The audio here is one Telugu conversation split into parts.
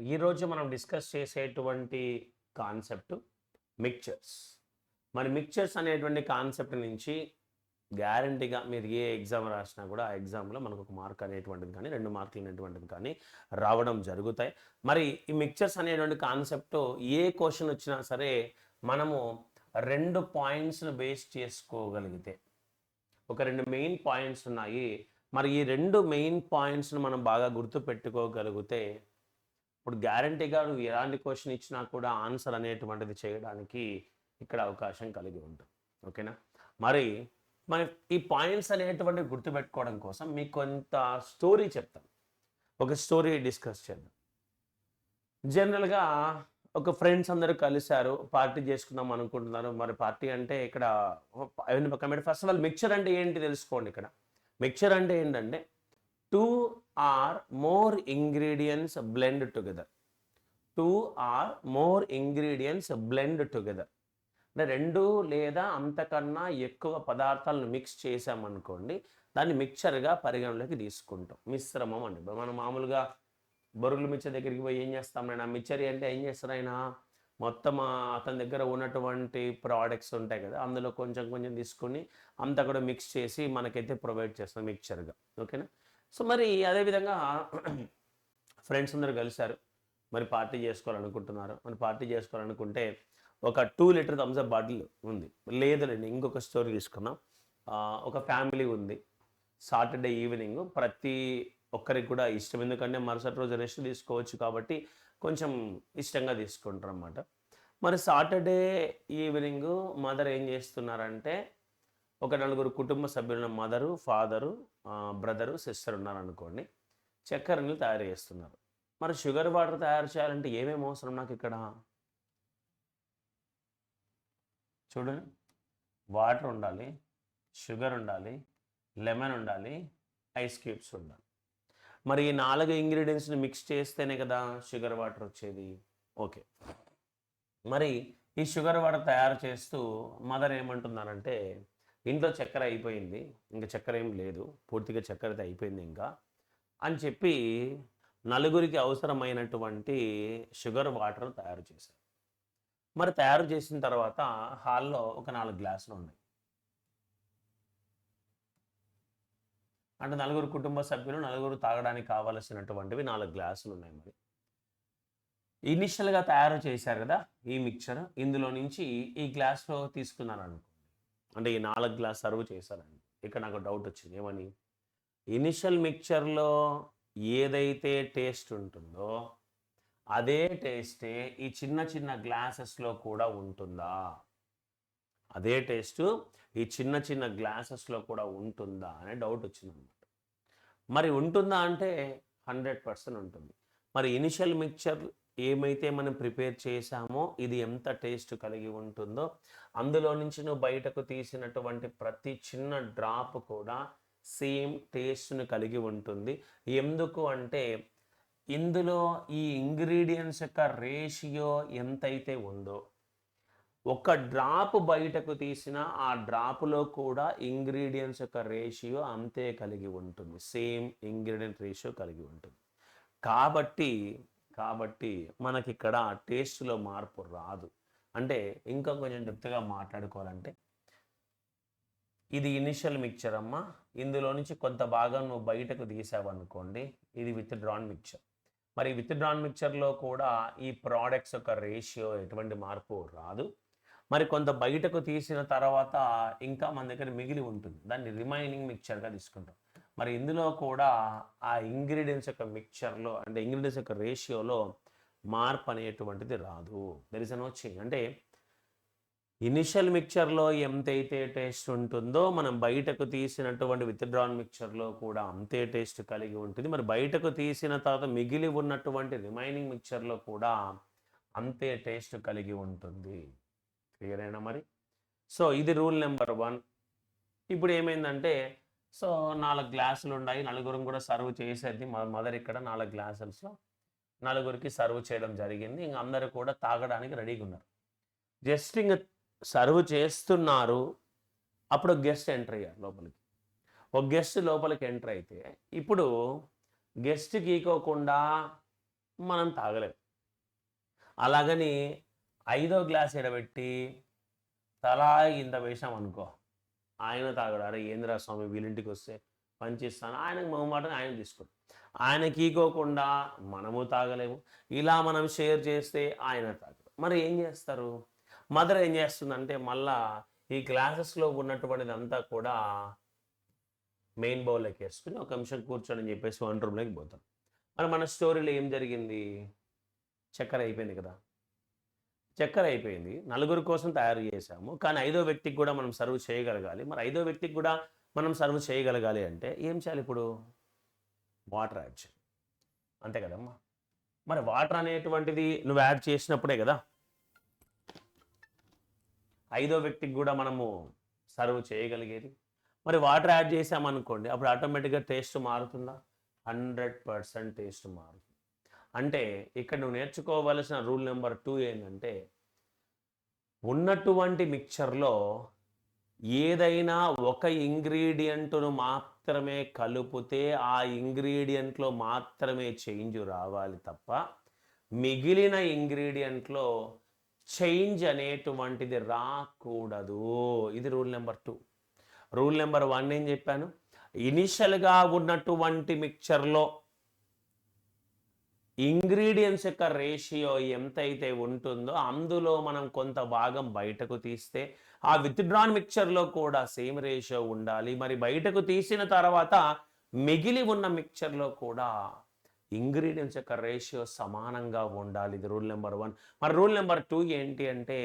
ఈరోజు మనం డిస్కస్ చేసేటువంటి కాన్సెప్ట్ మిక్చర్స్. మరి మిక్చర్స్ అనేటువంటి కాన్సెప్ట్ నుంచి గ్యారంటీగా మీరు ఏ ఎగ్జామ్ రాసినా కూడా ఆ ఎగ్జామ్లో మనకు ఒక మార్క్ అనేటువంటిది కానీ 2 మార్కులు అనేటువంటిది కానీ రావడం జరుగుతాయి. మరి ఈ మిక్చర్స్ అనేటువంటి కాన్సెప్ట్ ఏ క్వశ్చన్ వచ్చినా సరే మనము 2 పాయింట్స్ను బేస్ చేసుకోగలిగితే, ఒక 2 మెయిన్ పాయింట్స్ ఉన్నాయి. మరి ఈ 2 మెయిన్ పాయింట్స్ను మనం బాగా గుర్తుపెట్టుకోగలిగితే ఇప్పుడు గ్యారంటీగా నువ్వు ఎలాంటి క్వశ్చన్ ఇచ్చినా కూడా ఆన్సర్ అనేటువంటిది చేయడానికి ఇక్కడ అవకాశం కలిగి ఉంటుంది. ఓకేనా? మరి మన ఈ పాయింట్స్ అనేటువంటివి గుర్తుపెట్టుకోవడం కోసం మీకు కొంత స్టోరీ చెప్తాను. ఒక స్టోరీ డిస్కస్ చేద్దాం. జనరల్గా ఒక ఫ్రెండ్స్ అందరూ కలిశారు, పార్టీ చేసుకుందాం అనుకుంటున్నారు. మరి పార్టీ అంటే ఇక్కడ ఫస్ట్ ఆఫ్ ఆల్ మిక్చర్ అంటే ఏంటి తెలుసుకోండి. ఇక్కడ మిక్చర్ అంటే ఏంటంటే 2 or more ingredients blend together. 2 or more ingredients blend together. అంటే 2 లేదా అంతకన్నా ఎక్కువ పదార్థాలను మిక్స్ చేసామనుకోండి, దాన్ని మిక్చర్గా పరిగణలోకి తీసుకుంటాం. మిశ్రమం అండి. మనం మామూలుగా బొరుగుల మిక్చర్ దగ్గరికి పోయి ఏం చేస్తాం, నేను ఆ మిక్చర్ అంటే ఏం చేస్తారు ఆయన మొత్తం అతని దగ్గర ఉన్నటువంటి ప్రోడక్ట్స్ ఉంటాయి కదా, అందులో కొంచెం కొంచెం తీసుకొని అంతా కూడా మిక్స్ చేసి మనకైతే ప్రొవైడ్ చేస్తాం మిక్చర్గా. ఓకేనా? సో మరి అదేవిధంగా ఫ్రెండ్స్ అందరూ కలిశారు, మరి పార్టీ చేసుకోవాలనుకుంటున్నారు. మరి పార్టీ చేసుకోవాలనుకుంటే ఒక 2 లీటర్ థమ్స్అప్ బాటిల్ ఉంది. లేదులేండి, ఇంకొక స్టోరీ తీసుకున్నాం. ఒక ఫ్యామిలీ ఉంది. సాటర్డే ఈవినింగ్ ప్రతి ఒక్కరికి కూడా ఇష్టం, ఎందుకంటే మరుసటి రోజు రెస్ట్ తీసుకోవచ్చు కాబట్టి కొంచెం ఇష్టంగా తీసుకుంటారు అన్నమాట. మరి సాటర్డే ఈవినింగ్ మదర్ ఏం చేస్తున్నారంటే, ఒక 4 కుటుంబ సభ్యులను మదరు, ఫాదరు, బ్రదరు, సిస్టర్ ఉన్నారనుకోండి, చక్కెర నీళ్ళు తయారు చేస్తున్నారు. మరి షుగర్ వాటర్ తయారు చేయాలంటే ఏమేమి అవసరం నాకు ఇక్కడ చూడండి. వాటర్ ఉండాలి, షుగర్ ఉండాలి, లెమన్ ఉండాలి, ఐస్ క్యూబ్స్ ఉండాలి. మరి ఈ 4 ఇంగ్రీడియంట్స్ని మిక్స్ చేస్తేనే కదా షుగర్ వాటర్ వచ్చేది. ఓకే, మరి ఈ షుగర్ వాటర్ తయారు చేస్తూ మదర్ ఏమంటున్నారంటే, ఇంట్లో చక్కెర అయిపోయింది, ఇంకా చక్కెర ఏం లేదు, పూర్తిగా చక్కెర అయితే అయిపోయింది ఇంకా అని చెప్పి 4 అవసరమైనటువంటి షుగర్ వాటర్ తయారు చేశారు. మరి తయారు చేసిన తర్వాత హాల్లో ఒక 4 గ్లాసులు ఉన్నాయి. అంటే 4 కుటుంబ సభ్యులు, 4 తాగడానికి కావలసినటువంటివి 4 గ్లాసులు ఉన్నాయి. మరి ఇనిషియల్గా తయారు చేశారు కదా ఈ మిక్చర్, ఇందులో నుంచి ఈ గ్లాస్లో తీసుకున్నారు అనుకోండి, అంటే ఈ 4 గ్లాస్ సర్వ్ చేశారండి. ఇక్కడ నాకు డౌట్ వచ్చింది, ఏమని, ఇనిషియల్ మిక్చర్లో ఏదైతే టేస్ట్ ఉంటుందో అదే టేస్టే ఈ చిన్న చిన్న గ్లాసెస్లో కూడా ఉంటుందా? అదే టేస్ట్ ఈ చిన్న చిన్న గ్లాసెస్లో కూడా ఉంటుందా అనే డౌట్ వచ్చింది అనమాట. మరి ఉంటుందా అంటే 100% ఉంటుంది. మరి ఇనిషియల్ మిక్చర్ ఏమైతే మనం ప్రిపేర్ చేసామో ఇది ఎంత టేస్ట్ కలిగి ఉంటుందో, అందులో నుంచి నువ్వు బయటకు తీసినటువంటి ప్రతి చిన్న డ్రాప్ కూడా సేమ్ టేస్ట్ను కలిగి ఉంటుంది. ఎందుకు అంటే ఇందులో ఈ ఇంగ్రీడియంట్స్ యొక్క రేషియో ఎంతైతే ఉందో, ఒక డ్రాప్ బయటకు తీసిన ఆ డ్రాప్లో కూడా ఇంగ్రీడియంట్స్ యొక్క రేషియో అంతే కలిగి ఉంటుంది, సేమ్ ఇంగ్రీడియంట్ రేషియో కలిగి ఉంటుంది. కాబట్టి మనకి ఇక్కడ టేస్ట్లో మార్పు రాదు. అంటే ఇంకా కొంచెం డెప్త్గా మాట్లాడుకోవాలంటే, ఇది ఇనిషియల్ మిక్చర్ అమ్మ, ఇందులో నుంచి కొంత భాగం నువ్వు బయటకు తీసావనుకోండి, ఇది విత్ డ్రాన్ మిక్చర్. మరి విత్ డ్రాన్ మిక్చర్లో కూడా ఈ ప్రోడక్ట్స్ యొక్క రేషియో ఎటువంటి మార్పు రాదు. మరి కొంత బయటకు తీసిన తర్వాత ఇంకా మన దగ్గర మిగిలి ఉంటుంది, దాన్ని రిమైనింగ్ మిక్చర్గా తీసుకుంటాం. మరి ఇందులో కూడా ఆ ఇంగ్రీడియంట్స్ యొక్క మిక్చర్లో, అంటే ఇంగ్రీడియంట్స్ యొక్క రేషియోలో మార్పు అనేటువంటిది రాదు. There is no change. అంటే ఇనిషియల్ మిక్చర్లో ఎంతైతే టేస్ట్ ఉంటుందో మనం బయటకు తీసినటువంటి విత్డ్రాన్ మిక్చర్లో కూడా అంతే టేస్ట్ కలిగి ఉంటుంది. మరి బయటకు తీసిన తర్వాత మిగిలి ఉన్నటువంటి రిమైనింగ్ మిక్చర్లో కూడా అంతే టేస్ట్ కలిగి ఉంటుంది. క్లియర్ అయినా మరి? సో ఇది రూల్ నెంబర్ 1. ఇప్పుడు ఏమైందంటే, సో 4 గ్లాసులు ఉన్నాయి, 4 కూడా సర్వ్ చేసేది మదర్. ఇక్కడ 4 గ్లాసుల్లో 4 సర్వ్ చేయడం జరిగింది. ఇంక అందరూ కూడా తాగడానికి రెడీగా ఉన్నారు. జస్ట్ ఇంక సర్వ్ చేస్తున్నారు, అప్పుడు గెస్ట్ ఎంటర్ అయ్యారు లోపలికి. ఒక గెస్ట్ లోపలికి ఎంటర్ అయితే ఇప్పుడు గెస్ట్కి ఈకోకుండా మనం తాగలేం. అలాగని 5వ గ్లాస్ ఎడబెట్టి తలా ఇంత వేసాం అనుకో, ఆయన తాగడు. అరే ఏంద్రా స్వామి వీళ్ళింటికి వస్తే పంచిస్తాను, ఆయనకు మొహమాటం ఆయన తీసుకోడు. ఆయనకి ఈకోకుండా మనము తాగలేము. ఇలా మనం షేర్ చేస్తే ఆయన తాగడు. మరి ఏం చేస్తారు? మదర్ ఏం చేస్తుందంటే మళ్ళా ఈ గ్లాసెస్లో ఉన్నటువంటిదంతా కూడా మెయిన్ బౌల్లోకి వేసుకుని ఒక నిమిషం కూర్చోని అని చెప్పేసి వంట రూమ్లోకి పోతాం. మరి మన స్టోరీలో ఏం జరిగింది? చక్కెర అయిపోయింది కదా, చక్కెర అయిపోయింది. నలుగురు కోసం తయారు చేసాము, కానీ 5వ వ్యక్తికి కూడా మనం సర్వ్ చేయగలగాలి. మరి 5వ వ్యక్తికి కూడా మనం సర్వ్ చేయగలగాలి అంటే ఏం చేయాలి? ఇప్పుడు వాటర్ యాడ్ చేయాలి, అంతే కదమ్మా. మరి వాటర్ అనేటువంటిది నువ్వు యాడ్ చేసినప్పుడే కదా 5వ వ్యక్తికి కూడా మనము సర్వ్ చేయగలిగేది. మరి వాటర్ యాడ్ చేసామనుకోండి, అప్పుడు ఆటోమేటిక్గా టేస్ట్ మారుతుందా? 100% టేస్ట్ మారుతుంది. అంటే ఇక్కడ నువ్వు నేర్చుకోవలసిన రూల్ నెంబర్ 2 ఏంటంటే, ఉన్నటువంటి మిక్చర్లో ఏదైనా ఒక ఇంగ్రీడియంట్ను మాత్రమే కలిపితే ఆ ఇంగ్రీడియంట్లో మాత్రమే చేంజ్ రావాలి తప్ప మిగిలిన ఇంగ్రీడియంట్లో చేంజ్ అనేటువంటిది రాకూడదు. ఇది రూల్ నెంబర్ 2. రూల్ నెంబర్ 1 ఏం చెప్పాను? ఇనిషియల్గా ఉన్నటువంటి మిక్చర్లో ఇంగ్రీడియంట్స్ యొక్క రేషియో ఎంతైతే ఉంటుందో అందులో మనం కొంత భాగం బయటకు తీస్తే ఆ విత్డ్రాన్ మిక్చర్లో కూడా సేమ్ రేషియో ఉండాలి. మరి బయటకు తీసిన తర్వాత మిగిలి ఉన్న మిక్చర్లో కూడా ఇంగ్రీడియంట్స్ యొక్క రేషియో సమానంగా ఉండాలి. ఇది రూల్ నెంబర్ 1. మరి రూల్ నెంబర్ 2 ఏంటి అంటే,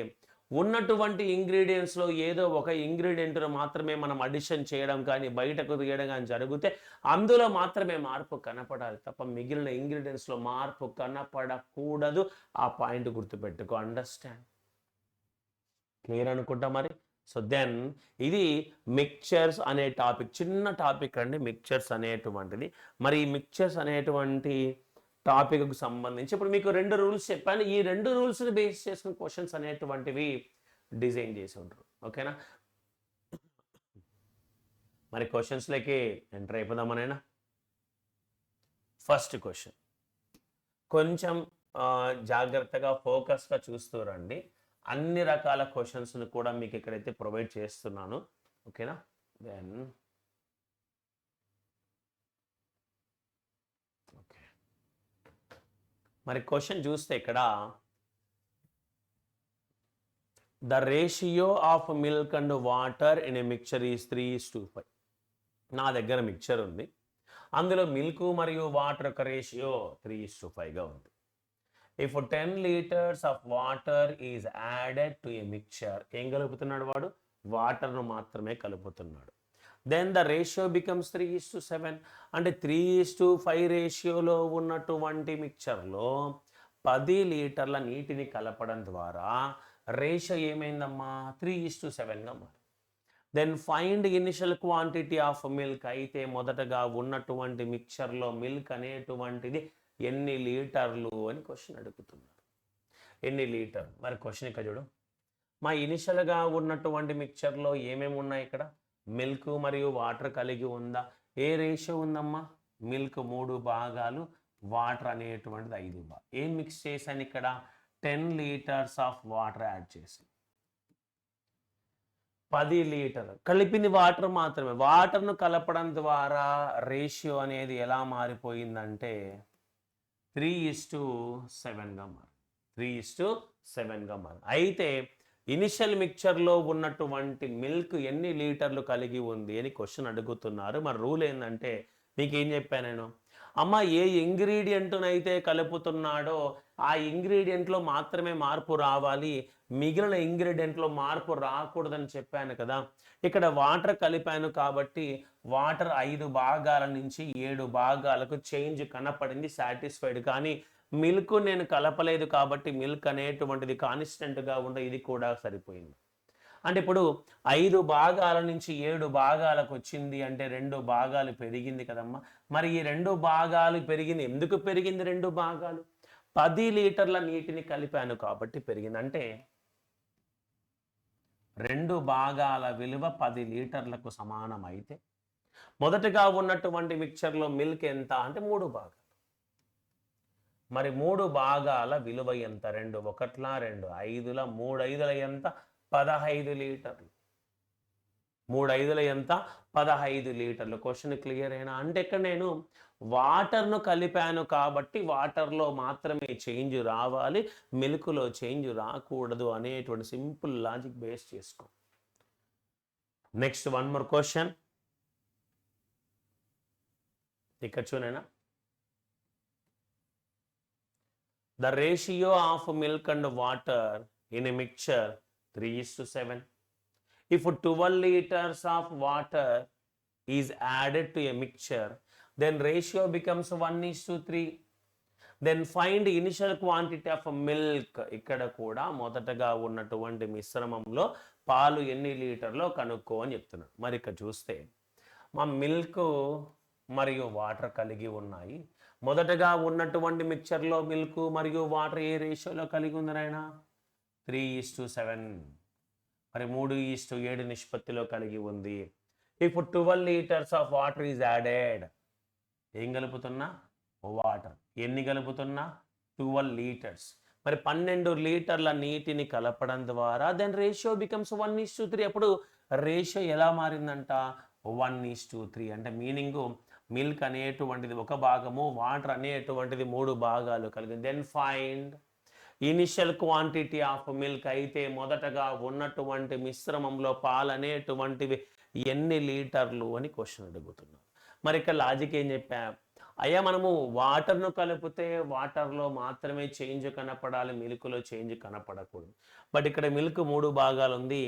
ఉన్నటువంటి ఇంగ్రీడియంట్స్లో ఏదో ఒక ఇంగ్రీడియంట్ను మాత్రమే మనం అడిషన్ చేయడం కానీ బయటకు తీయడం కానీ జరిగితే అందులో మాత్రమే మార్పు కనపడాలి తప్ప మిగిలిన ఇంగ్రీడియంట్స్లో మార్పు కనపడకూడదు. ఆ పాయింట్ గుర్తుపెట్టుకో. అండర్స్టాండ్? క్లియర్ అనుకుంటా మరి. సో దెన్ ఇది మిక్చర్స్ అనే టాపిక్, చిన్న టాపిక్ అండి మిక్చర్స్ అనేటువంటిది. మరి ఈ మిక్చర్స్ అనేటువంటి టాపిక్కు సంబంధించి ఇప్పుడు మీకు 2 రూల్స్ చెప్పాను. ఈ 2 రూల్స్ని బేస్ చేసుకుని క్వశ్చన్స్ అనేటువంటివి డిజైన్ చేసి ఉంటారు. ఓకేనా? మరి క్వశ్చన్స్లోకి ఎంటర్ అయిపోదామనైనా. ఫస్ట్ క్వశ్చన్ కొంచెం జాగ్రత్తగా ఫోకస్గా చూస్తూ రండి. అన్ని రకాల క్వశ్చన్స్ని కూడా మీకు ఇక్కడైతే ప్రొవైడ్ చేస్తున్నాను. ఓకేనా? దెన్ ఓకే, మరి క్వశ్చన్ చూస్తే ఇక్కడ the ratio of milk and water in a mixture is 3:5. నా దగ్గర మిక్చర్ ఉంది, అందులో మిల్క్ మరియు వాటర్ యొక్క రేషియో 3:5గా ఉంది. If 10 liters of water is added to a mixture, ఏం కలుపుతున్నాడు వాడు? వాటర్ను మాత్రమే కలుపుతున్నాడు. Then the ratio becomes 3:7. అంటే 3:5 రేషియోలో ఉన్నటువంటి మిక్చర్లో 10 లీటర్ల నీటిని కలపడం ద్వారా రేషియో ఏమైందమ్మా? 3:7గా మారి. Then find initial quantity of milk. అయితే మొదటగా ఉన్నటువంటి మిక్చర్లో మిల్క్ అనేటువంటిది ఎన్ని లీటర్లు అని క్వశ్చన్ అడుగుతున్నారు. ఎన్ని లీటర్? మరి క్వశ్చన్ ఇక్కడ చూడు, మా ఇనిషియల్గా ఉన్నటువంటి మిక్చర్లో ఏమేమి ఉన్నాయి? ఇక్కడ మిల్క్ మరియు వాటర్ కలిగి ఉందా? ఏ రేషియో ఉందమ్మా? మిల్క్ 3 భాగాలు, వాటర్ అనేటువంటిది 5 భాగాలు. ఏం మిక్స్ చేశాను ఇక్కడ? 10 liters ఆఫ్ వాటర్ యాడ్ చేసి 10 లీటర్లు కలిపింది వాటర్ మాత్రమే. వాటర్ను కలపడం ద్వారా రేషియో అనేది ఎలా మారిపోయిందంటే 3:7గా మారి. 3:7గా మారి. అయితే ఇనిషియల్ మిక్చర్లో ఉన్నటువంటి మిల్క్ ఎన్ని లీటర్లు కలిగి ఉంది అని క్వశ్చన్ అడుగుతున్నారు. మరి రూల్ ఏంటంటే మీకు ఏం చెప్పాను నేను? అమ్మ, ఏ ఇంగ్రీడియంట్నైతే కలుపుతున్నాడో ఆ ఇంగ్రీడియంట్లో మాత్రమే మార్పు రావాలి, మిగిలిన ఇంగ్రీడియంట్లో మార్పు రాకూడదని చెప్పాను కదా. ఇక్కడ వాటర్ కలిపాను కాబట్టి వాటర్ 5 భాగాల నుంచి 7 భాగాలకు చేంజ్ కనపడింది, సాటిస్ఫైడ్. కానీ మిల్క్ నేను కలపలేదు కాబట్టి మిల్క్ అనేటువంటిది కాన్స్టెంట్గా ఉండే, ఇది కూడా సరిపోయింది. అంటే ఇప్పుడు 5 భాగాల నుంచి 7 భాగాలకు వచ్చింది అంటే 2 భాగాలు పెరిగింది కదమ్మా. మరి ఈ 2 భాగాలు పెరిగింది. ఎందుకు పెరిగింది 2 భాగాలు? 10 లీటర్ల నీటిని కలిపాను కాబట్టి పెరిగింది. అంటే 2 భాగాల విలువ 10 లీటర్లకు సమానమైతే మొదటగా ఉన్నటువంటి మిక్చర్లో మిల్క్ ఎంత అంటే 3 భాగాలు. మరి 3 భాగాల విలువ ఎంత? 2 1ల 2 5ల 3 5ల ఎంత? 15 లీటర్లు. 3 5ల ఎంత? 15 లీటర్లు. క్వశ్చన్ క్లియర్ అయినా? అంటే ఇక్కడ నేను వాటర్ను కలిపాను కాబట్టి వాటర్లో మాత్రమే చేంజ్ రావాలి, మిల్క్లో చేంజ్ రాకూడదు అనేటువంటి సింపుల్ లాజిక్ బేస్ చేసుకో. Next one more question. ఇక్కడ చూడైనా, the ratio of milk and water in a mixture 3:7. If 12 liters of water is added to a mixture, then ratio becomes 1:3. Then find initial quantity of milk. ఇక్కడ కూడా మొదటగా ఉన్నటువంటి మిశ్రమంలో పాలు ఎన్ని లీటర్లో కనుక్కో అని చెప్తున్నాడు. మరి ఇక్కడ చూస్తే మా మిల్క్ మరియు వాటర్ కలిగి ఉన్నాయి. మొదటగా ఉన్నటువంటి మిక్చర్లో మిల్క్ మరియు వాటర్ ఏ రేషియోలో కలిగి ఉంది నాయన? 3:7. మరి 3:7 నిష్పత్తిలో కలిగి ఉంది. ఇప్పుడు 12 litres of water is added. ఏం కలుపుతున్నా? వాటర్. ఎన్ని కలుపుతున్నా? 12 లీటర్స్. మరి 12 లీటర్ల నీటిని కలపడం ద్వారా దెన్ రేషియో బికమ్స్ 1:3. అప్పుడు రేషియో ఎలా మారిందంట? 1:3. అంటే మీనింగ్ మిల్క్ అనేటువంటిది 1 భాగము, వాటర్ అనేటువంటిది 3 భాగాలు కలిగి. Then find initial quantity of milk. అయితే మొదటగా ఉన్నటువంటి మిశ్రమంలో పాలు అనేటువంటివి ఎన్ని లీటర్లు అని క్వశ్చన్ అడుగుతున్నారు. మరి ఇక్కడ లాజిక్ ఏం చెప్పా? అయ్యా మనము వాటర్ను కలిపితే వాటర్లో మాత్రమే చేంజ్ కనపడాలి, మిల్క్లో చేంజ్ కనపడకూడదు. బట్ ఇక్కడ మిల్క్ 3 భాగాలు ఉంది,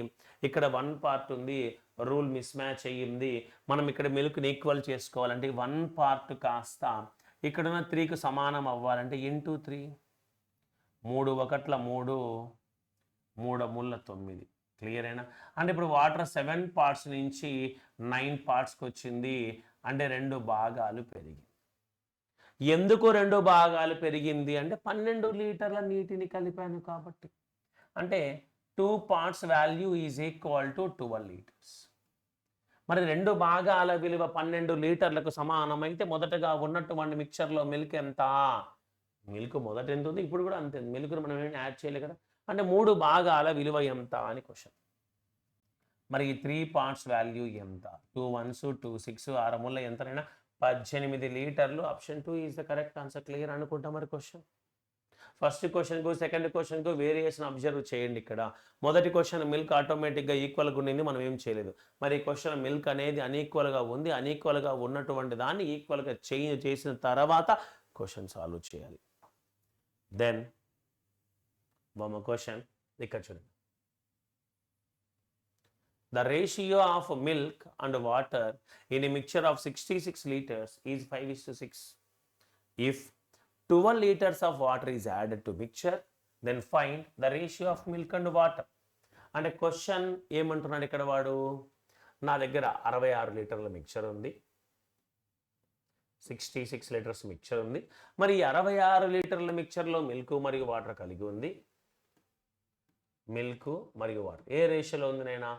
ఇక్కడ 1 పార్ట్ ఉంది, రూల్ మిస్ మ్యాచ్ అయ్యింది. మనం ఇక్కడ మిల్క్ని ఈక్వల్ చేసుకోవాలంటే 1 పార్ట్ కాస్త ఇక్కడున్న 3కు సమానం అవ్వాలంటే ఇంటూ 3. 3 1ల 3, 3 3ల 9. క్లియర్ అయినా? అంటే ఇప్పుడు వాటర్ 7 పార్ట్స్ నుంచి 9 పార్ట్స్కి వచ్చింది. అంటే 2 భాగాలు పెరిగింది. ఎందుకు 2 భాగాలు పెరిగింది అంటే 12 లీటర్ల నీటిని కలిపాను కాబట్టి. అంటే 2 parts value is equal to 12 litres. మరి 2 భాగాల విలువ 12 లీటర్లకు సమానమైతే మొదటగా ఉన్నటువంటి మిక్చర్లో మిల్క్ ఎంత? మిల్క్ మొదట ఎంత ఉంది, ఇప్పుడు కూడా అంతే. మిల్క్ను మనం ఏమైనా యాడ్ చేయలేదు కదా. అంటే 3 భాగాల విలువ ఎంత అని క్వశ్చన్. మరి ఈ 3 parts వాల్యూ ఎంత? 2 1s 2 6 6 3 ఎంతనైనా 18 లీటర్లు. Option 2 is the correct answer. Clear అనుకుంటాం. మరి క్వశ్చన్ ఫస్ట్ క్వశ్చన్కు సెకండ్ క్వశ్చన్కు వేరియేషన్ అబ్జర్వ్ చేయండి. ఇక్కడ మొదటి క్వశ్చన్ మిల్క్ ఆటోమేటిక్గా ఈక్వల్గా ఉండింది, మనం ఏం చేయలేదు. మరి ఈ క్వశ్చన్ మిల్క్ అనేది అన్ఈక్వల్గా ఉంది, అన్ఈక్వల్గా ఉన్నటువంటి దాన్ని ఈక్వల్గా చేంజ్ చేసిన తర్వాత క్వశ్చన్ సాల్వ్ చేయాలి. దెన్ బొమ్మ క్వశ్చన్ ఇక్కడ చూడండి. The ratio of milk and water in a mixture of 66 liters is 5:6. If 12 liters of water is added to mixture, then find the ratio of milk and water. అంటే క్వశ్చన్ ఏమంటున్నాడు ఇక్కడ వాడు? నా దగ్గర 66 లీటర్ల మిక్చర్ ఉంది, 66 లీటర్స్ మిక్చర్ ఉంది. మరి 66 లీటర్ల మిక్చర్లో మిల్క్ మరియు వాటర్ కలిగి ఉంది. మిల్క్ మరియు వాటర్ ఏ రేషియోలో ఉంది నైనా?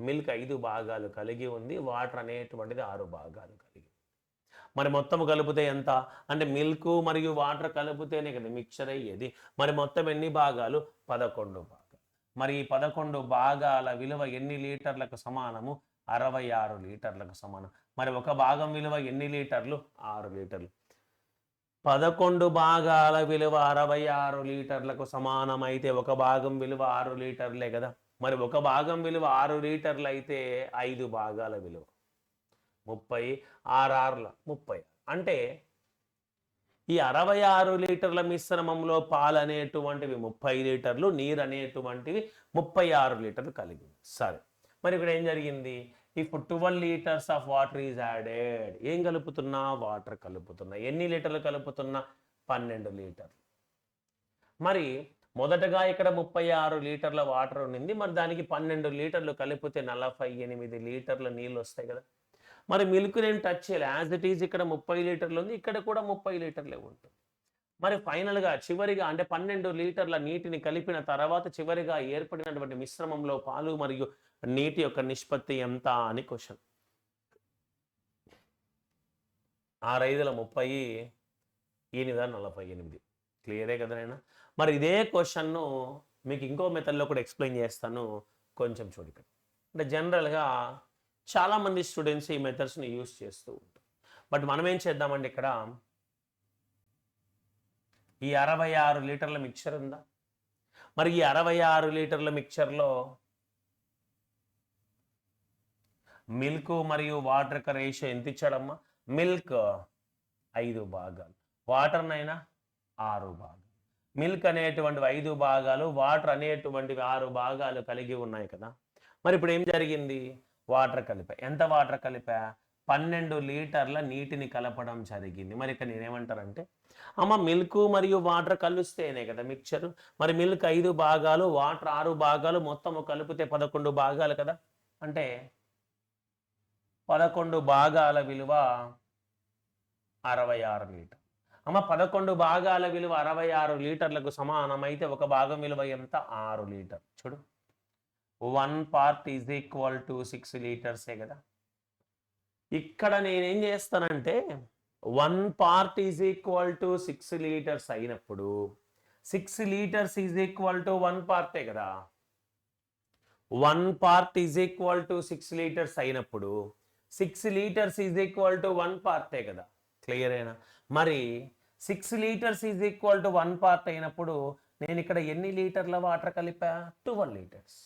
మిల్క్ 5 భాగాలు కలిగి ఉంది, వాటర్ అనేటువంటిది 6 భాగాలు కలిగి. మరి మొత్తం కలిపితే ఎంత అంటే మిల్క్ మరియు వాటర్ కలిపితేనే కదా మిక్చర్ అయ్యేది. మరి మొత్తం ఎన్ని భాగాలు? 11 భాగాలు. మరి ఈ 11 భాగాల విలువ ఎన్ని లీటర్లకు సమానము? 66 లీటర్లకు సమానం. మరి 1 భాగం విలువ ఎన్ని లీటర్లు? 6 లీటర్లు. 11 భాగాల విలువ 66 లీటర్లకు సమానం అయితే 1 భాగం విలువ 6 లీటర్లే కదా. మరి 1 భాగం విలువ 6 లీటర్లు అయితే 5 భాగాల విలువ 30, 6 30. అంటే ఈ 66 లీటర్ల మిశ్రమంలో పాలు అనేటువంటివి 30 లీటర్లు, నీరు అనేటువంటివి 36 లీటర్లు కలిగి. సరే, మరి ఇక్కడ ఏం జరిగింది? ఇప్పుడు 12 litres of water is added. ఏం కలుపుతున్నా? వాటర్ కలుపుతున్నా. ఎన్ని లీటర్లు కలుపుతున్నా? 12 లీటర్లు. మరి మొదటగా ఇక్కడ 36 లీటర్ల వాటర్ ఉండింది. మరి దానికి 12 లీటర్లు కలిపితే 48 లీటర్ల నీళ్ళు వస్తాయి కదా. మరి మిల్క్ నేను టచ్ చేయాలి, యాజ్ ఇట్ ఈజ్ ఇక్కడ 30 లీటర్లు ఉంది, ఇక్కడ కూడా 30 లీటర్లే ఉంటుంది. మరి ఫైనల్గా చివరిగా అంటే 12 లీటర్ల నీటిని కలిపిన తర్వాత చివరిగా ఏర్పడినటువంటి మిశ్రమంలో పాలు మరియు నీటి యొక్క నిష్పత్తి ఎంత అని క్వశ్చన్. 6 5 30, 8 48. క్లియరే కదా నాయనా. మరి ఇదే క్వశ్చన్ను మీకు ఇంకో మెథడ్లో కూడా ఎక్స్ప్లెయిన్ చేస్తాను, కొంచెం చూడండి. అంటే జనరల్గా చాలామంది స్టూడెంట్స్ ఈ మెథడ్స్ని యూస్ చేస్తూ ఉంటారు. బట్ మనం ఏం చేద్దామంటే ఇక్కడ ఈ 66 లీటర్ల మిక్చర్ ఉందా, మరి ఈ 66 లీటర్ల మిక్చర్లో మిల్క్ మరియు వాటర్ యొక్క రేషియో ఎంత ఇచ్చాడమ్మా? మిల్క్ 5 భాగాలు, వాటర్నైనా 6 భాగాలు. మిల్క్ అనేటువంటివి 5 భాగాలు, వాటర్ అనేటువంటివి 6 భాగాలు కలిగి ఉన్నాయి కదా. మరి ఇప్పుడు ఏం జరిగింది? వాటర్ కలిపా. ఎంత వాటర్ కలిపా? 12 లీటర్ల నీటిని కలపడం జరిగింది. మరి ఇక్కడ నేనేమంటారంటే, అమ్మ మిల్క్ మరియు వాటర్ కలుస్తేనే కదా మిక్చర్. మరి మిల్క్ 5 భాగాలు, వాటర్ 6 భాగాలు, మొత్తం కలిపితే 11 భాగాలు కదా. అంటే 11 భాగాల విలువ 66 లీటర్. అమ్మ 11 భాగాల విలువ 66 లీటర్లకు సమానమైతే ఒక భాగం విలువ ఎంత? 6 లీటర్. చూడు, 1 part ఈజ్ ఈక్వల్ టు 6 లీటర్సే కదా. ఇక్కడ నేనేం చేస్తానంటే 1 part is equal to 6 litres అయినప్పుడు 6 లీటర్స్ ఈజ్ ఈక్వల్ టు 1 పార్టే కదా. 1 part is equal to 6 litres అయినప్పుడు 6 లీటర్స్ ఈజ్ ఈక్వల్ టు 1 పార్టే కదా. క్లియరేనా? మరి 6 litres is equal to 1 part అయినప్పుడు నేను ఇక్కడ ఎన్ని లీటర్ల వాటర్ కలిపా? 12 లీటర్స్.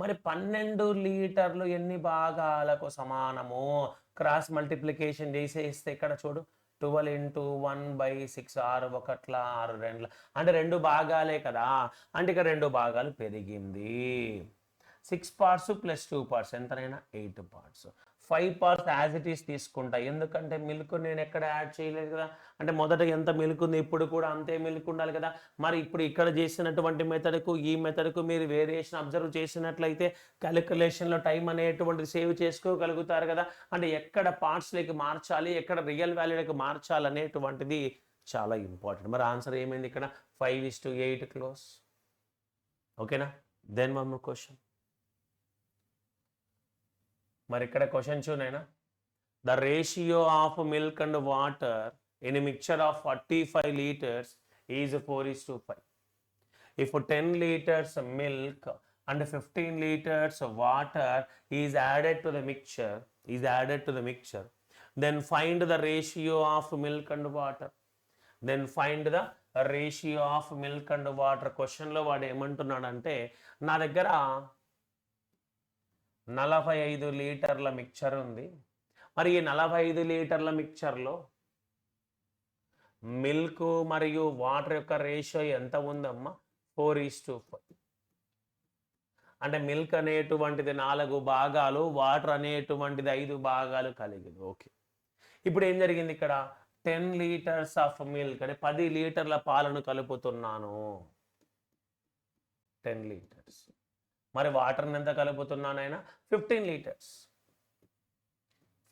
మరి 12 లీటర్లు ఎన్ని భాగాలకు సమానము? క్రాస్ మల్టిప్లికేషన్ చేసేస్తే ఇక్కడ చూడు, 12 into 1/6, 6 1 6 2, అంటే 2 భాగాలే కదా. అంటే ఇక్కడ 2 భాగాలు పెరిగింది. 6 parts plus 2 parts ఎంతనైనా 8 parts. 5 parts as it is తీసుకుంటా, ఎందుకంటే మిల్క్ నేను ఎక్కడ యాడ్ చేయలేదు కదా. అంటే మొదట ఎంత మిల్క్ ఉంది, ఇప్పుడు కూడా అంతే మిల్క్ ఉండాలి కదా. మరి ఇప్పుడు ఇక్కడ చేసినటువంటి మెథడ్కు ఈ మెథడ్కు మీరు వేరియేషన్ అబ్జర్వ్ చేసినట్లయితే క్యాలిక్యులేషన్లో టైం అనేటువంటిది సేవ్ చేసుకోగలుగుతారు కదా. అంటే ఎక్కడ పార్ట్స్లోకి మార్చాలి, ఎక్కడ రియల్ వాల్యూలోకి మార్చాలి అనేటువంటిది చాలా ఇంపార్టెంట్. మరి ఆన్సర్ ఏమైంది ఇక్కడ? 5:8 క్లోజ్. ఓకేనా? Then one more question. మరి ఇక్కడ క్వశ్చన్ చూనైనా, the ratio of milk and water in mixture of 45 liters is 4:5. If 10 liters milk and 15 liters water is added to the mixture, then find the ratio of milk and water. Question లో వాడు ఏమంటున్నాడంటే, నా దగ్గర 45 లీటర్ల మిక్చర్ ఉంది. మరి ఈ 45 లీటర్ల మిక్చర్లో మిల్క్ మరియు వాటర్ యొక్క రేషియో ఎంత ఉందమ్మా? 4:5. అంటే మిల్క్ అనేటువంటిది 4 భాగాలు, వాటర్ అనేటువంటిది 5 భాగాలు కలిగింది. ఓకే, ఇప్పుడు ఏం జరిగింది ఇక్కడ? 10 liters ఆఫ్ మిల్క్ అంటే 10 లీటర్ల పాలను కలుపుతున్నాను. 10 liters. మరి వాటర్ని ఎంత కలుపుతున్నానైనా? 15 liters.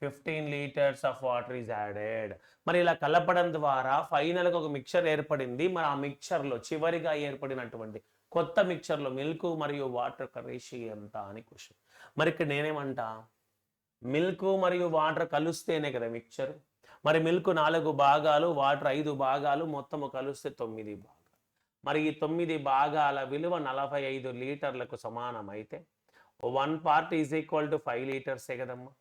15 liters of water is added. మరి ఇలా కలపడం ద్వారా ఫైనల్గా ఒక మిక్చర్ ఏర్పడింది. మరి ఆ మిక్చర్లో చివరిగా ఏర్పడినటువంటి కొత్త మిక్చర్లో మిల్క్ మరియు వాటర్ యొక్క రేషియో ఎంత అని క్వశ్చన్. మరి ఇక్కడ నేనేమంటా, మిల్క్ మరియు వాటర్ కలుస్తేనే కదా మిక్చర్. మరి మిల్క్ 4 భాగాలు, వాటర్ 5 భాగాలు, మొత్తము కలిస్తే 9 భాగాలు. మరి ఈ 9 భాగాల విలువ 45 లీటర్లకు సమానమైతే 1 part ఈజ్ ఈక్వల్ టు 5 లీటర్సే కదమ్మా.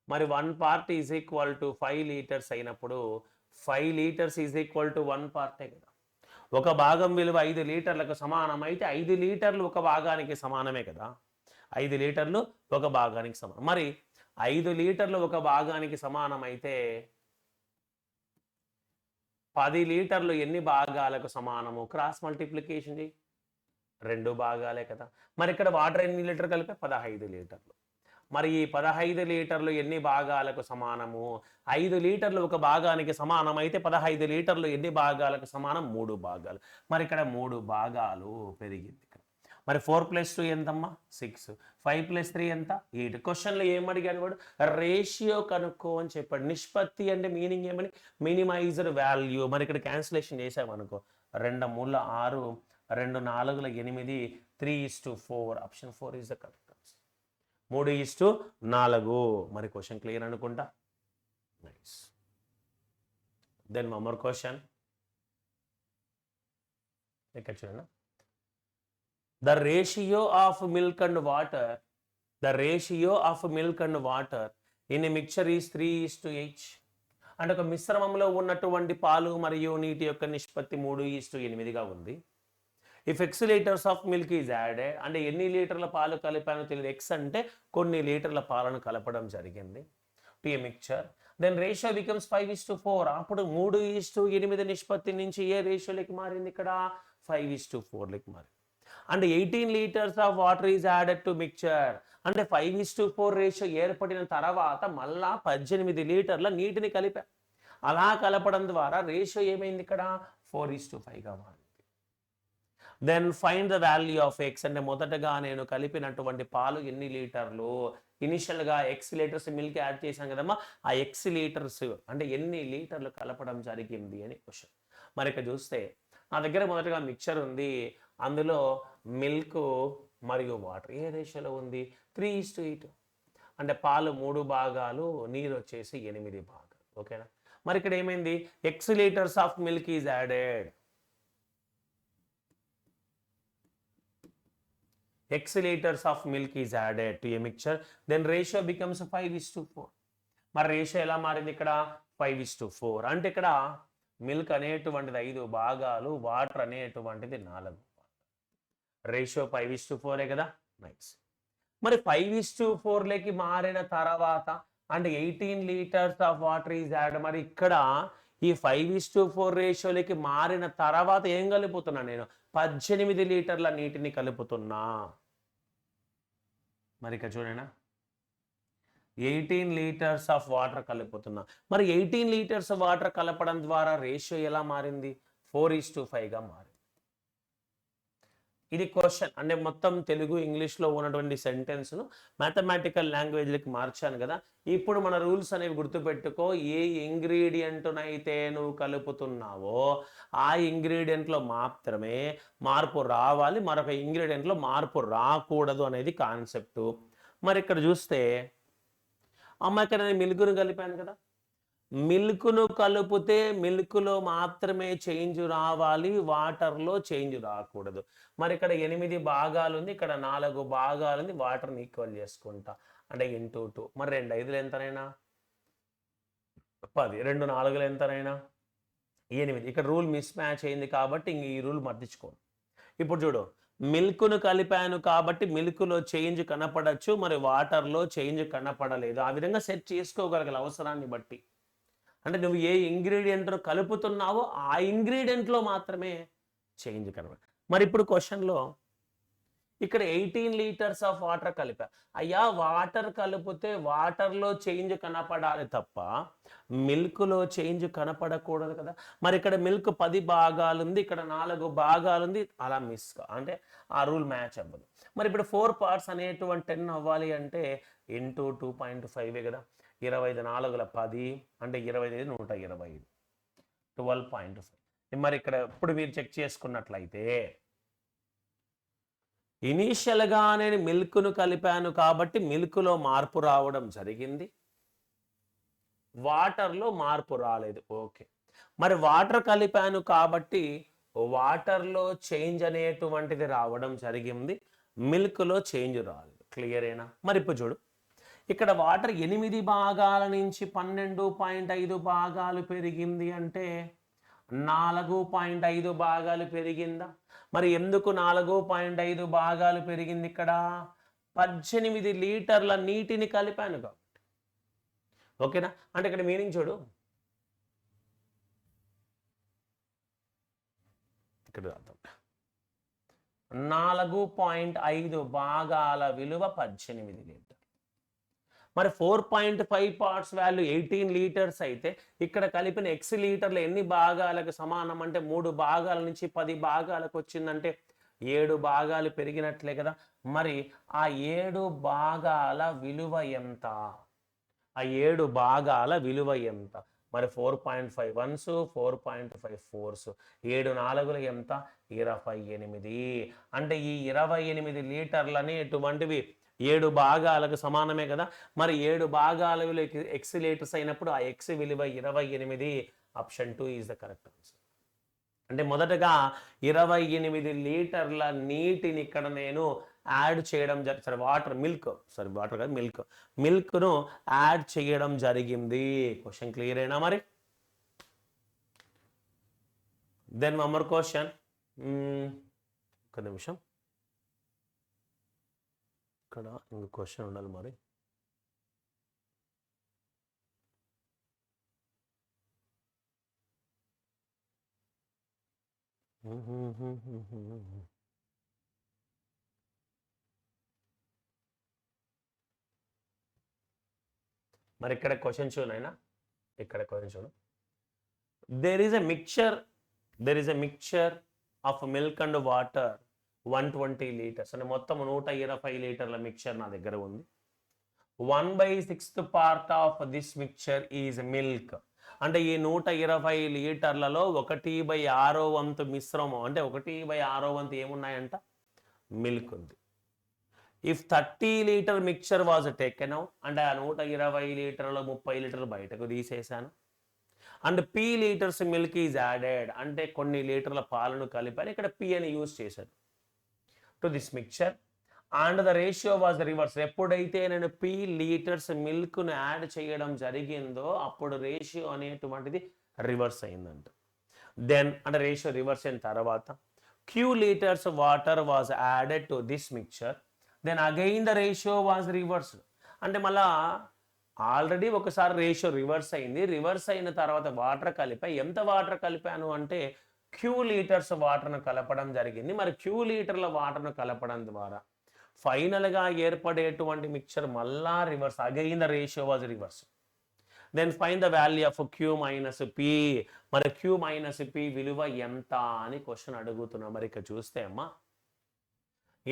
మరి 1 part is equal to 5 litres అయినప్పుడు 5 లీటర్స్ ఈజ్ ఈక్వల్ టు 1 పార్టే కదా. ఒక భాగం విలువ 5 లీటర్లకు సమానమైతే 5 లీటర్లు ఒక భాగానికి సమానమే కదా. 5 లీటర్లు ఒక భాగానికి సమానం. మరి 5 లీటర్లు ఒక భాగానికి సమానమైతే 10 లీటర్లు ఎన్ని భాగాలకు సమానము? క్రాస్ మల్టిప్లికేషన్ చేయి, 2 భాగాలే కదా. మరి ఇక్కడ వాటర్ ఎన్ని లీటర్ కలిపే? 15 లీటర్లు. మరి ఈ 15 లీటర్లు ఎన్ని భాగాలకు సమానము? 5 లీటర్లు ఒక భాగానికి సమానం అయితే 15 లీటర్లు ఎన్ని భాగాలకు సమానం? 3 భాగాలు. మరి ఇక్కడ 3 భాగాలు పెరిగింది. మరి 4+2 ఎంతమ్మా? 6. 5+3 ఎంత? 8. క్వశ్చన్లో ఏమడిగాడు వాడు? రేషియో కనుక్కో అని చెప్పాడు. నిష్పత్తి అంటే మీనింగ్ ఏమని? Minimized value. మరి ఇక్కడ క్యాన్సిలేషన్ చేసామనుకో, 2 3 6, 2 4 8, 3:4. Option 4 is the correct answer. 3:4. మరి క్వశ్చన్ క్లియర్ అనుకుంటా. Nice. Then one more question. ఇక్కడ చూడండి, the ratio of milk and water, the ratio of milk and water in a mixture is 3:8. అంటే ఒక మిశ్రమంలో ఉన్నటువంటి పాలు మరియు నీటి యొక్క నిష్పత్తి 3:8గా ఉంది. If X litres of milk is added, అంటే ఎన్ని లీటర్ల పాలు కలిపానో తెలియదు, ఎక్స్ అంటే కొన్ని లీటర్ల పాలను కలపడం జరిగింది to a mixture, then ratio becomes 5:4. అప్పుడు 3:8 నిష్పత్తి నుంచి ఏ రేషియోలోకి మారింది, ఇక్కడ 5:4లోకి మారింది. అంటే 18 litres of water is added to mixture, అంటే 5:4 రేషియో ఏర్పడిన తర్వాత మళ్ళా 18 లీటర్ల నీటిని కలిపా. అలా కలపడం ద్వారా రేషియో ఏమైంది, ఇక్కడ 4:5గా మారింది. Then find the value of x, అంటే మొదటగా నేను కలిపినటువంటి పాలు ఎన్ని లీటర్లు, ఇనిషియల్గా ఎక్స్ లీటర్స్ మిల్క్ యాడ్ చేశాం కదమ్మా, ఆ ఎక్స్ లీటర్స్ అంటే ఎన్ని లీటర్లు కలపడం జరిగింది అని క్వశ్చన్. మరి ఇక్కడ చూస్తే నా దగ్గర మొదటగా మిక్చర్ ఉంది, అందులో మిల్క్ మరియు వాటర్ ఏ రేషియోలో ఉంది, 3:8. అంటే పాలు 3 భాగాలు, నీరు వచ్చేసి 8 భాగాలు. ఓకేనా, మరి ఇక్కడ ఏమైంది, X litres of milk is added, x liters of milk is added to a mixture, then ratio becomes 5:4. మరి రేషియో ఎలా మారింది, ఇక్కడ 5:4. అంటే ఇక్కడ మిల్క్ అనేటువంటిది 5 భాగాలు, వాటర్ అనేటువంటిది 4 భాగాలు. రేషియో 5:4 కదా, నైస్. మరి 5:4లోకి మారిన తర్వాత అంటే 18 litres of water is add. మరి ఇక్కడ ఈ 5:4 రేషియోలోకి మారిన తర్వాత ఏం కలుపుతున్నా నేను, 18 లీటర్ల నీటిని కలుపుతున్నా. మరి ఇక్కడ చూడనా, 18 లీటర్స్ ఆఫ్ వాటర్ కలుపుతున్నా. మరి 18 లీటర్స్ వాటర్ కలపడం ద్వారా రేషియో ఎలా మారింది, 4:5గా మారింది. ఇది క్వశ్చన్, అంటే మొత్తం తెలుగు ఇంగ్లీష్లో ఉన్నటువంటి సెంటెన్స్ను మ్యాథమెటికల్ లాంగ్వేజ్లకి మార్చాను కదా. ఇప్పుడు మన రూల్స్ అనేవి గుర్తుపెట్టుకో, ఏ ఇంగ్రీడియంట్నైతే నువ్వు కలుపుతున్నావో ఆ ఇంగ్రీడియంట్లో మాత్రమే మార్పు రావాలి, మరొక ఇంగ్రీడియంట్లో మార్పు రాకూడదు అనేది కాన్సెప్టు. మరి ఇక్కడ చూస్తే అమ్మ, ఇక్కడ నేను మిల్క్ను కలిపాను కదా, మిల్క్ను కలిపితే మిల్క్లో మాత్రమే చేంజ్ రావాలి, వాటర్లో చేంజ్ రాకూడదు. మరి ఇక్కడ 8 భాగాలు ఉంది, ఇక్కడ 4 భాగాలు ఉంది, వాటర్ని ఈక్వల్ చేసుకుంటా అంటే ఇంటూ 2. మరి 2 5లు ఎంతనైనా 10, 2 4లు ఎంతనైనా 8. ఇక్కడ రూల్ మిస్ మ్యాచ్ అయింది కాబట్టి ఇంక ఈ రూల్ మర్తించుకోండి. ఇప్పుడు చూడు, మిల్క్ను కలిపాను కాబట్టి మిల్క్లో చేంజ్ కనపడచ్చు, మరి వాటర్లో చేంజ్ కనపడలేదు. ఆ విధంగా సెట్ చేసుకోగలగాలి అవసరాన్ని బట్టి. అంటే నువ్వు ఏ ఇంగ్రీడియంట్ను కలుపుతున్నావో ఆ ఇంగ్రీడియంట్లో మాత్రమే చేంజ్ కనపడ. మరి ఇప్పుడు క్వశ్చన్లో ఇక్కడ 18 లీటర్స్ ఆఫ్ వాటర్ కలిపా. అయ్యా, వాటర్ కలిపితే వాటర్లో చేంజ్ కనపడాలి తప్ప మిల్క్లో చేంజ్ కనపడకూడదు కదా. మరి ఇక్కడ మిల్క్ 10 భాగాలు ఉంది, ఇక్కడ 4 భాగాలు ఉంది, అలా మిస్ అంటే ఆ రూల్ మ్యాచ్ అవ్వదు. మరి ఇప్పుడు 4 పార్ట్స్ అనేటువంటి 10 అవ్వాలి అంటే ఇంటూ 2.5 కదా, 25 4 10 అంటే 25 125, 12.5. మరి ఇక్కడ ఇప్పుడు మీరు చెక్ చేసుకున్నట్లయితే ఇనీషియల్గా నేను మిల్క్ను కలిపాను కాబట్టి మిల్క్లో మార్పు రావడం జరిగింది, వాటర్లో మార్పు రాలేదు. ఓకే, మరి వాటర్ కలిపాను కాబట్టి వాటర్లో చేంజ్ అనేటువంటిది రావడం జరిగింది, మిల్క్లో చేంజ్ రాలేదు. క్లియరేనా? మరి ఇప్పుడు చూడు, ఇక్కడ వాటర్ 8 భాగాల నుంచి 12.5 భాగాలు పెరిగింది అంటే 4.5 భాగాలు పెరిగిందా? మరి ఎందుకు 4.5 భాగాలు పెరిగింది? ఇక్కడ 18 లీటర్ల నీటిని కలిపాను కాబట్టి. ఓకేనా? అంటే ఇక్కడ మీనింగ్ చూడు, ఇక్కడ 4.5 భాగాల విలువ 18 లీటర్. మరి 4.5 పార్ట్స్ వాల్యూ 18 లీటర్స్ అయితే ఇక్కడ కలిపిన ఎక్స్ లీటర్లు ఎన్ని భాగాలకు సమానం అంటే 3 భాగాల నుంచి 10 భాగాలకు వచ్చిందంటే 7 భాగాలు పెరిగినట్లే కదా. మరి ఆ 7 భాగాల విలువ ఎంత? ఆ 7 భాగాల విలువ ఎంత? మరి 4.5 వన్స్, 4.5 ఫోర్స్, 7 4లు ఎంత? 28. అంటే ఈ 28 లీటర్లు అనేటువంటివి 7 భాగాలకు సమానమే కదా. మరి 7 భాగాల విలువ ఎక్స్ లీటర్స్ అయినప్పుడు ఆ ఎక్స్ విలువ 28. Option 2 is the correct answer. అంటే మొదటగా 28 లీటర్ల నీటిని ఇక్కడ నేను యాడ్ చేయడం సరే వాటర్ కాదు మిల్క్ను యాడ్ చేయడం జరిగింది. క్వశ్చన్ క్లియర్ అయినా మరి? Then one more question. ఒక నిమిషం, ఇక్కడ ఇంకో క్వశ్చన్ ఉండాలి మరి. మరి ఇక్కడ క్వశ్చన్ చూడైనా, ఇక్కడ క్వశ్చన్ చూడు. there is a mixture of milk and water 120 liters. అంటే మొత్తం 120 లీటర్ల మిక్చర్ నా దగ్గర ఉంది. 1/6 part of this mixture is milk. అంటే ఈ 120 లీటర్లలో 1/6 వంతు మిశ్రమం, అంటే 1/6 వంతు ఏమున్నాయంట? మిల్క్ ఉంది. If 30 litre mixture was taken out, అంటే ఆ 120 లీటర్లో 30 లీటర్లు బయటకు తీసేసాను. And P litres milk is added, అంటే కొన్ని లీటర్ల పాలను కలిపాను. ఇక్కడ పీ అని యూజ్ చేశాను to this mixture. And the ratio was reverse. ఎప్పుడైతే నేను పీ లీటర్స్ మిల్క్ను యాడ్ చేయడం జరిగిందో అప్పుడు రేషియో అనేటువంటిది రివర్స్ అయిందంట. దెన్ అంటే రేషియో రివర్స్ అయిన తర్వాత Q litres water was added to this mixture. Then again the ratio was reversed. అంటే మళ్ళా ఆల్రెడీ ఒకసారి రేషియో రివర్స్ అయింది. రివర్స్ అయిన తర్వాత వాటర్ కలిపా. ఎంత వాటర్ కలిపాను అంటే క్యూ లీటర్స్ వాటర్ను కలపడం జరిగింది. మరి క్యూ లీటర్ల వాటర్ను కలపడం ద్వారా ఫైనల్గా ఏర్పడేటువంటి మిక్చర్ మళ్ళా reverse. Again the ratio was reverse. Then find the value of Q minus P. మరి క్యూ మైనస్ పి విలువ ఎంత అని క్వశ్చన్ అడుగుతున్నా. మరి ఇక్కడ చూస్తే అమ్మా,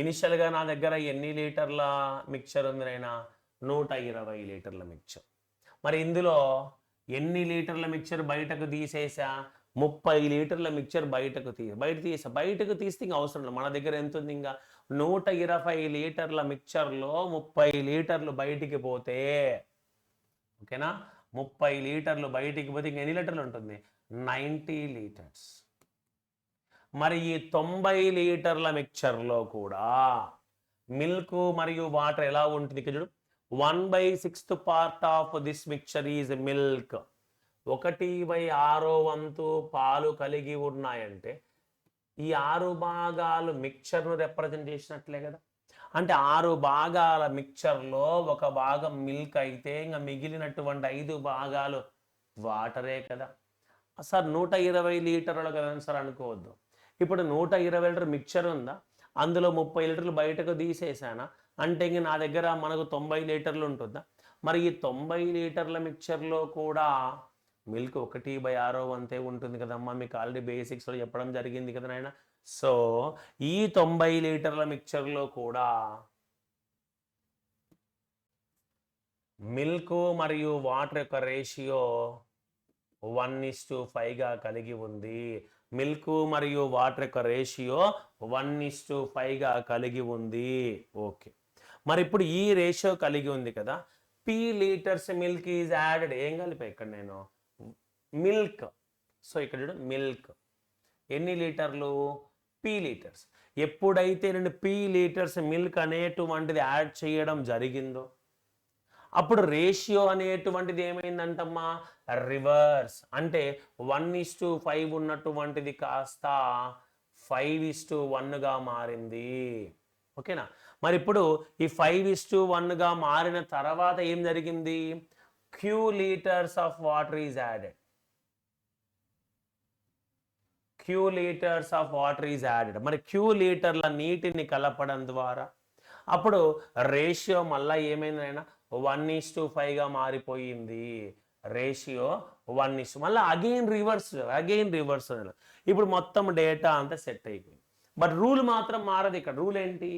ఇనిషియల్గా నా దగ్గర ఎన్ని లీటర్ల మిక్చర్ ఉంది నైనా? 120 లీటర్ల మిక్చర్. మరి ఇందులో ఎన్ని లీటర్ల మిక్చర్ బయటకు తీసేసా? 30 లీటర్ల మిక్చర్ బయటకు తీస్తే ఇంకా అవసరం లేదు. మన దగ్గర ఎంత ఉంది? ఇంకా 120 లీటర్ల మిక్చర్లో 30 లీటర్లు బయటికి పోతే, ఓకేనా, 30 లీటర్లు బయటికి పోతే ఇంక ఎన్ని లీటర్లు ఉంటుంది? 90 లీటర్స్. మరి ఈ 90 లీటర్ల మిక్చర్లో కూడా మిల్క్ మరియు వాటర్ ఎలా ఉంటుంది? ఇక్కడ చూడు, 1/6 part of this mixture is milk. 1/6 వంతు పాలు కలిగి ఉన్నాయంటే ఈ 6 భాగాలు మిక్చర్ను రిప్రజెంట్ చేసినట్లే కదా. అంటే 6 భాగాల మిక్చర్లో ఒక భాగం మిల్క్ అయితే ఇంకా మిగిలినటువంటి 5 భాగాలు వాటరే కదా. సార్ 120 లీటర్లు కదా సార్ అనుకోవద్దు. ఇప్పుడు 120 లీటర్ మిక్చర్ ఉందా, అందులో 30 లీటర్లు బయటకు తీసేసానా అంటే ఇంక నా దగ్గర మనకు 90 లీటర్లు ఉంటుందా? మరి ఈ 90 లీటర్ల మిక్చర్లో కూడా మిల్క్ 1/6 వంతే ఉంటుంది కదమ్మా. మీకు ఆల్రెడీ బేసిక్స్లో చెప్పడం జరిగింది కదా నాయన. సో ఈ 90 లీటర్ల మిక్చర్లో కూడా మిల్క్ మరియు వాటర్ యొక్క రేషియో 1:5గా కలిగి ఉంది. మిల్క్ మరియు వాటర్ యొక్క రేషియో 1:5గా కలిగి ఉంది. ఓకే, మరి ఇప్పుడు ఈ రేషియో కలిగి ఉంది కదా. P litres milk is added. ఏం కలిపా ఇక్కడ నేను? మిల్క్. సో ఇక్కడ చూడు, మిల్క్ ఎన్ని లీటర్లు? P litres. ఎప్పుడైతే నేను పీ లీటర్స్ మిల్క్ అనేటువంటిది యాడ్ చేయడం జరిగిందో అప్పుడు రేషియో అనేటువంటిది ఏమైందంటమ్మా? రివర్స్. అంటే 1:5 ఉన్నటువంటిది కాస్త 5:1గా మారింది. ఓకేనా. మరి ఇప్పుడు ఈ 5:1గా మారిన తర్వాత ఏం జరిగింది? Q litres of water is added. Q litres of water is added. మరి క్యూ లీటర్ల నీటిని కలపడం ద్వారా అప్పుడు రేషియో మళ్ళీ ఏమైందైనా 1:5గా మారిపోయింది. రేషియో 1:, మళ్ళీ అగైన్ రివర్స్. ఇప్పుడు మొత్తం డేటా అంతా సెట్ అయిపోయింది. బట్ రూల్ మాత్రం మారదు. ఇక్కడ రూల్ ఏంటి?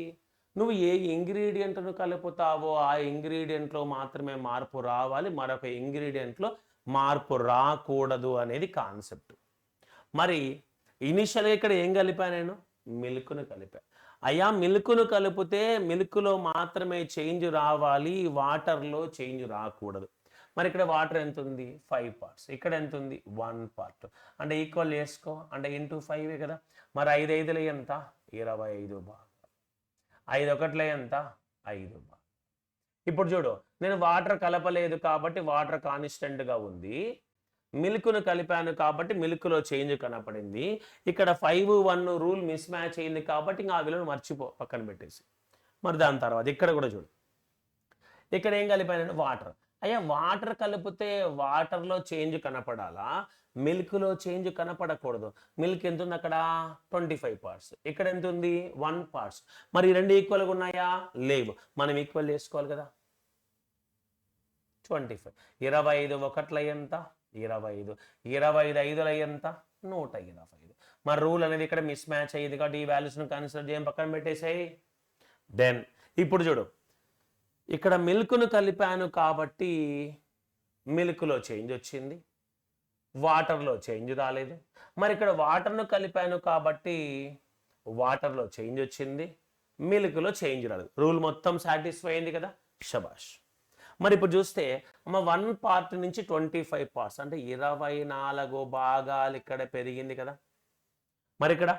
నువ్వు ఏ ఇంగ్రీడియంట్ను కలుపుతావో ఆ ఇంగ్రీడియంట్లో మాత్రమే మార్పు రావాలి, మరొక ఇంగ్రీడియంట్లో మార్పు రాకూడదు అనేది కాన్సెప్ట్. మరి ఇనిషియల్గా ఇక్కడ ఏం కలిపా నేను? మిల్క్ను కలిపా. అయ్యా మిల్క్ను కలిపితే మిల్క్లో మాత్రమే చేంజ్ రావాలి, వాటర్లో చేంజ్ రాకూడదు. మరి ఇక్కడ వాటర్ ఎంత ఉంది 5 పార్ట్స్, ఇక్కడ ఎంత ఉంది 1 పార్ట్, అంటే ఈక్వల్ చేసుకో, అంటే ఇంటూ 5 కదా. మరి 5 5లు ఎంత 25 భాగాలు, 5 1లు ఎంత 5 భాగాలు. ఇప్పుడు చూడు, నేను వాటర్ కలపలేదు కాబట్టి వాటర్ కాన్స్టెంట్గా ఉంది, మిల్క్ను కలిపాను కాబట్టి మిల్క్లో చేంజ్ కనపడింది. ఇక్కడ 5 1 రూల్ మిస్ మ్యాచ్ అయింది కాబట్టి ఇంకా ఆ విలువను మర్చిపో, పక్కన పెట్టేసి. మరి దాని తర్వాత ఇక్కడ కూడా చూడు, ఇక్కడ ఏం కలిపాను వాటర్. అయ్యా వాటర్ కలిపితే వాటర్లో చేంజ్ కనపడాలా, మిల్క్లో చేంజ్ కనపడకూడదు. మిల్క్ ఎంత ఉంది అక్కడ 25 పార్ట్స్, ఇక్కడ ఎంత ఉంది 1 పార్ట్స్. మరి రెండు ఈక్వల్గా ఉన్నాయా, లేవు. మనం ఈక్వల్ చేసుకోవాలి కదా. 25 25 1ల ఎంత 25, 25 5ల ఎంత 125. మరి రూల్ అనేది ఇక్కడ మిస్ మ్యాచ్ అయ్యేది కాబట్టి ఈ వాల్యూస్ను కన్సిడర్ చేయం, పక్కన పెట్టేసాయి. దెన్ ఇప్పుడు చూడు, ఇక్కడ మిల్క్ను కలిపాను కాబట్టి మిల్క్లో చేంజ్ వచ్చింది, వాటర్లో చేంజ్ రాలేదు. మరి ఇక్కడ వాటర్ను కలిపాను కాబట్టి వాటర్లో చేంజ్ వచ్చింది, మిల్క్లో చేంజ్ రాలేదు. రూల్ మొత్తం సాటిస్ఫై అయింది కదా, షబాష్. మరి ఇప్పుడు చూస్తే 1 పార్ట్ నుంచి 25 పార్ట్స్ అంటే 24 భాగాలు ఇక్కడ పెరిగింది కదా. మరి ఇక్కడ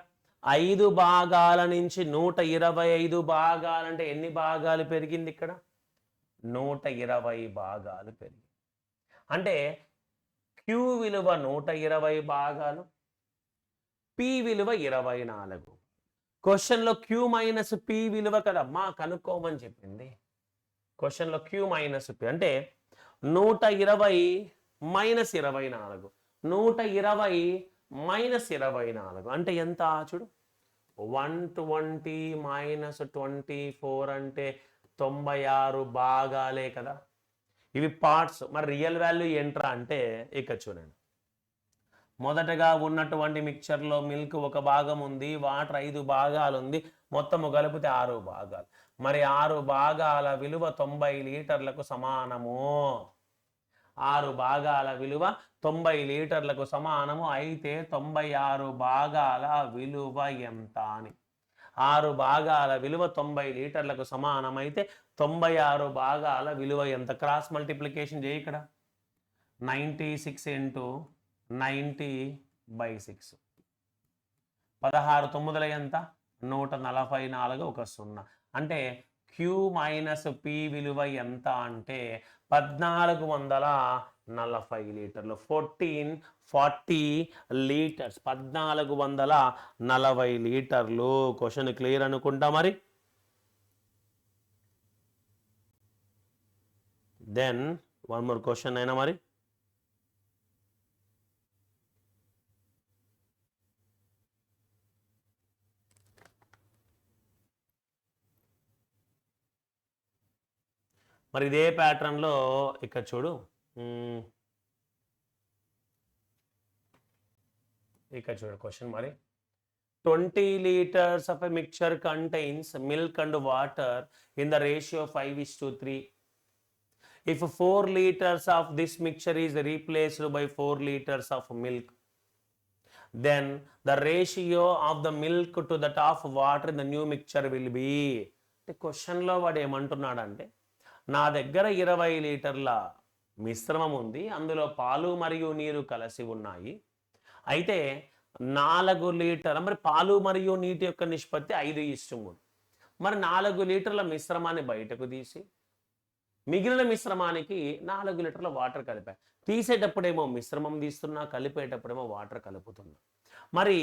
5 భాగాల నుంచి 125 భాగాలు అంటే ఎన్ని భాగాలు పెరిగింది, ఇక్కడ 120 భాగాలు పెరిగింది. అంటే క్యూ విలువ 120 భాగాలు, పి విలువ 24. క్వశ్చన్లో క్యూ మైనస్ పి విలువ కదమ్మా కనుక్కోమని చెప్పింది. క్వశ్చన్లో క్యూ మైనస్ పి అంటే 120 మైనస్ 24, 120 మైనస్ 24 అంటే ఎంత చూడు, 120 మైనస్ 24 అంటే 96 భాగాలే కదా. ఇవి పార్ట్స్. మరి రియల్ వాల్యూ ఏంట్రా అంటే ఇక్కడ చూడండి, మొదటగా ఉన్నటువంటి మిక్చర్లో మిల్క్ 1 భాగం ఉంది, వాటర్ 5 భాగాలు ఉంది, మొత్తము కలిపితే 6 భాగాలు. మరి 6 భాగాల విలువ 90 లీటర్లకు సమానము. 6 భాగాల విలువ 90 లీటర్లకు సమానము. అయితే 96 భాగాల విలువ ఎంత అని. 6 భాగాల విలువ 90 లీటర్లకు సమానం అయితే 96 భాగాల విలువ ఎంత. క్రాస్ మల్టిప్లికేషన్ చేయి ఇక్కడ. 96 ఇంటూ 90/6, 16 9ల ఎంత 144, 1 0. అంటే క్యూ మైనస్ పి విలువ ఎంత అంటే 1440 లీటర్లు, 1440 లీటర్స్, 1440 లీటర్లు. క్వశ్చన్ క్లియర్ అనుకుంటా. మరి దెన్ వన్ మోర్ క్వశ్చన్ అయినా మరి. మరి ఇదే ప్యాటర్న్లో ఇక్కడ చూడు, ఇక్కడ చూడు క్వశ్చన్ మరి. 20 liters of a mixture contains milk and water in the ratio 5:3. If 4 liters of this mixture is replaced by 4 liters of milk, then the ratio of the milk to that of water in the new mixture will be. క్వశ్చన్లో వాడు ఏమంటున్నాడంటే, నా దగ్గర 20 లీటర్ల మిశ్రమం ఉంది, అందులో పాలు మరియు నీరు కలిసి ఉన్నాయి. అయితే 4 లీటర్ల, మరి పాలు మరియు నీటి యొక్క నిష్పత్తి 5:3. మరి 4 లీటర్ల మిశ్రమాన్ని బయటకు తీసి మిగిలిన మిశ్రమానికి 4 లీటర్ల వాటర్ కలిపా. తీసేటప్పుడేమో మిశ్రమం తీస్తున్నా, కలిపేటప్పుడేమో వాటర్ కలుపుతున్నా. మరి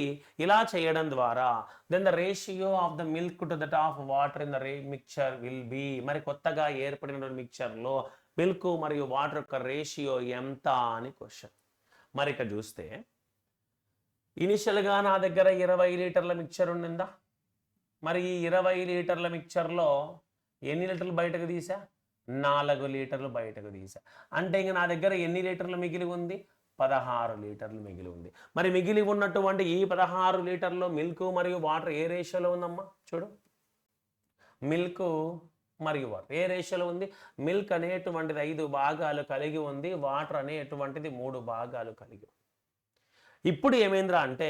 ఇలా చేయడం ద్వారా then the ratio of the milk to that of water in the mixture will be. మరి కొత్తగా ఏర్పడిన మిక్చర్లో మిల్క్ మరియు వాటర్ యొక్క రేషియో ఎంత అని క్వశ్చన్. మరి ఇక్కడ చూస్తే ఇనిషియల్గా నా దగ్గర 20 లీటర్ల మిక్చర్ ఉండిందా. మరి ఈ 20 లీటర్ల మిక్చర్లో ఎన్ని లీటర్లు బయటకు తీసా, 4 లీటర్లు బయటకు తీసా. అంటే ఇంక నా దగ్గర ఎన్ని లీటర్లు మిగిలి ఉంది, 16 లీటర్లు మిగిలి ఉంది. మరి మిగిలి ఉన్నటువంటి ఈ 16 లీటర్లో మిల్క్ మరియు వాటర్ ఏ రేషియోలో ఉందమ్మా చూడు. మిల్క్ మరియు వాటర్ ఏ రేషియోలో ఉంది. మిల్క్ అనేటువంటిది 5 భాగాలు కలిగి ఉంది, వాటర్ అనేటువంటిది 3 భాగాలు కలిగి ఉంది. ఇప్పుడు ఏమైందిరా అంటే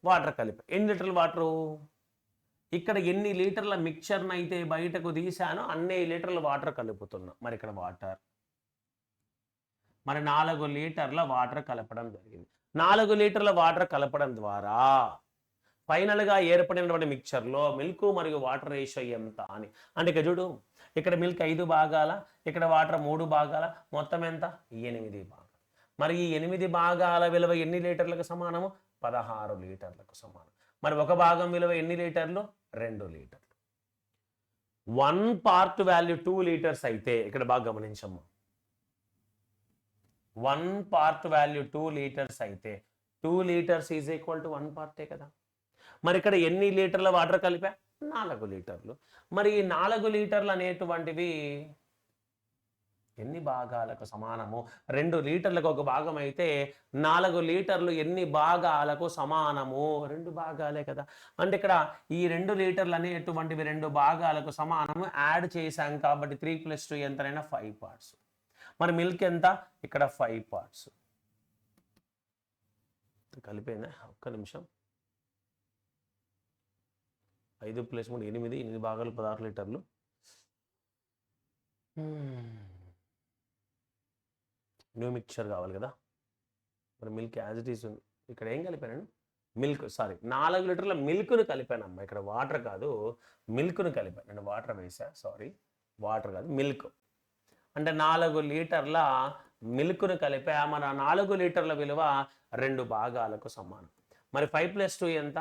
వాటర్ కలిపి ఎన్ని లీటర్ల వాటరు, ఇక్కడ ఎన్ని లీటర్ల మిక్చర్ని అయితే బయటకు తీసానో అన్ని లీటర్ల వాటర్ కలుపుతున్నా. మరి ఇక్కడ వాటర్ మరి 4 లీటర్ల వాటర్ కలపడం జరిగింది. 4 లీటర్ల వాటర్ కలపడం ద్వారా ఫైనల్గా ఏర్పడినటువంటి మిక్చర్లో మిల్క్ మరియు వాటర్ రేషియో ఎంత అని. అంటే ఇక్కడ చూడు, ఇక్కడ మిల్క్ 5 భాగాల, ఇక్కడ వాటర్ 3 భాగాల, మొత్తం ఎంత 8 భాగాలు. మరి ఈ 8 భాగాల విలువ ఎన్ని లీటర్లకు సమానము? 16 లీటర్లకు సమానం. మరి ఒక భాగం విలువ ఎన్ని లీటర్లు? 2 లీటర్లు. 1 పార్ట్ వాల్యూ 2 లీటర్స్ అయితే ఇక్కడ బాగా గమనించమ్మా, 1 పార్ట్ వాల్యూ 2 లీటర్స్ అయితే 2 లీటర్స్ ఈజ్ ఈక్వల్ టు 1 పార్టే కదా. మరి ఇక్కడ ఎన్ని లీటర్ల వాటర్ కలిపా? 4 లీటర్లు. మరి ఈ 4 లీటర్లు అనేటువంటివి ఎన్ని భాగాలకు సమానము? 2 లీటర్లకు ఒక భాగం అయితే 4 లీటర్లు ఎన్ని భాగాలకు సమానము? 2 భాగాలే కదా. అంటే ఇక్కడ ఈ 2 లీటర్లు అనేటువంటివి 2 భాగాలకు సమానము. యాడ్ చేశాం కాబట్టి 3 + 2 ఎంతైనా 5 పార్ట్స్. మరి మిల్క్ ఎంత? ఇక్కడ 5 పార్ట్స్. కలిపోయిందా? ఒక్క నిమిషం. 5 + 3 8 భాగాలు 16 లీటర్లు. న్యూ మిక్చర్ కావాలి కదా. మరి మిల్క్ యాజ్ ఇట్ ఈస్ ఉంది. ఇక్కడ ఏం కలిపాను? మిల్క్, సారీ 4 లీటర్ల మిల్క్ను కలిపానమ్మా. ఇక్కడ వాటర్ కాదు, మిల్క్ను కలిపాను. నేను వాటర్ వేసా, సారీ, వాటర్ కాదు, మిల్క్. అంటే 4 లీటర్ల మిల్క్ను కలిపా. మన 4 లీటర్ల విలువ 2 భాగాలకు సమానం. మరి 5 + 2 ఎంత?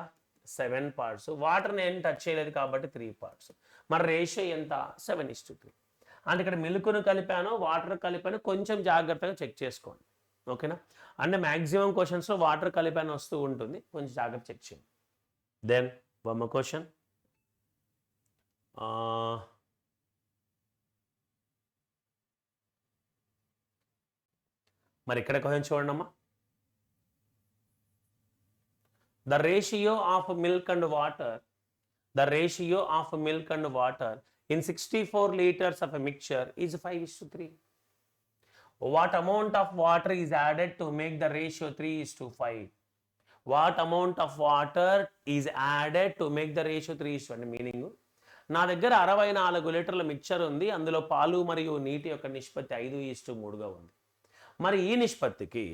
7 పార్ట్స్. వాటర్ని ఏం టచ్ చేయలేదు కాబట్టి 3 పార్ట్స్. మరి రేషియో ఎంత? 7:3. అంటే ఇక్కడ మిల్క్ను కలిపాను, వాటర్ కలిపాను, కొంచెం జాగ్రత్తగా చెక్ చేసుకోండి. ఓకేనా? అంటే మ్యాక్సిమం క్వశ్చన్స్లో వాటర్ కలిపాను వస్తూ ఉంటుంది, కొంచెం జాగ్రత్త చెక్ చేయండి. Then one more question. మరి ఇక్కడ క్వశ్చన్ చూడండి అమ్మా. The ratio of milk and water in 64 liters of a mixture is 5:3. What amount of water is added to make the ratio 3:5? What amount of water is added to make the ratio 3:1? Meaning, నా దగ్గర 64 లీటర్ల మిక్చర్ ఉంది, అందులో పాలు మరియు నీటి యొక్క నిష్పత్తి 5:3గా ఉంది. మరి ఈ నిష్పత్తికి